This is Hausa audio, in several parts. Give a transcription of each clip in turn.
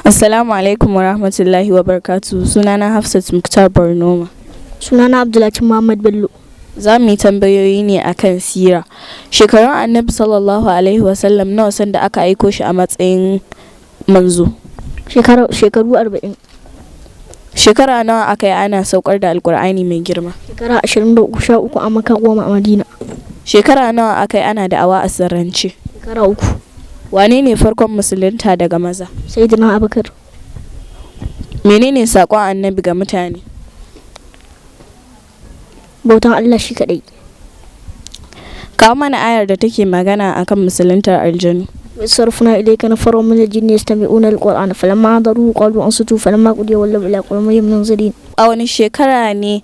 Assalamu alaikum wa rahmatullahi wa barakatuhu. Sunana Hafsat Muktar Barnoma. Sunana Abdulatif Muhammad Bello. Za mu yi tambayoyi ne akan sira. Shekarun Annabi sallallahu alaihi wasallam nawa sanda aka aiko shi a matsayin manzo? Shekaru 40. Shekara nawa aka yi ana saukar da Alkur'ani mai girma? Shekara 23 a Makka, 10 a Madina. Shekara nawa aka yi ana da'awa a sirrance? Shekara 3. Wane ne farkon musulunta daga maza? Sayyidina Abubakar. Menene saƙon Annabi ga mutane? Bautan Allah shi kadai. Kawo mana ayar da take magana akan musuluntar aljanu. sarfuna ilayka nafarun min al-jinni yastami'una al-Qur'ana falamma hadaruhu qalu ansitu falamma qudiya wallaw ila qawmihim munzirin. A wani shekara ne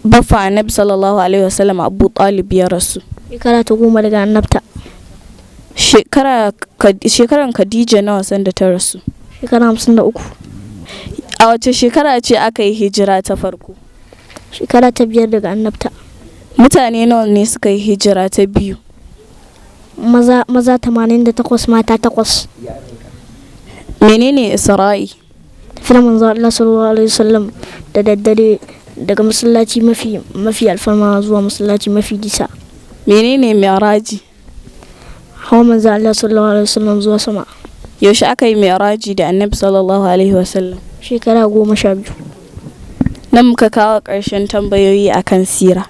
baffa Annabi sallallahu alaihi wasallam Abu Talib ya rasu? Shekara ta 10 daga annabta. Shekaran Khadija nawa sanda ta rasu? Shekara 53. A wace shekara ce aka yi hijira ta farko? Shekara ta 5 daga annabta. Mutane nawa ne suka yi hijira ta biyu? Maza 88, mata 8. Menene Isra'i? Tafiyar manzo Allah sallallahu alaihi wasallam da daddare daga masallaci mafi alfarma zuwa masallaci mafi nisa. Menene Mi'raji? Hawa manzo Allah sallallahu alaihi wasallam zuwa sama. Yaushe aka yi Mi'raji da Annabi sallallahu alaihi wasallam? Shekara 12. Nan muka kawo ƙarshen tambayoyi akan sira.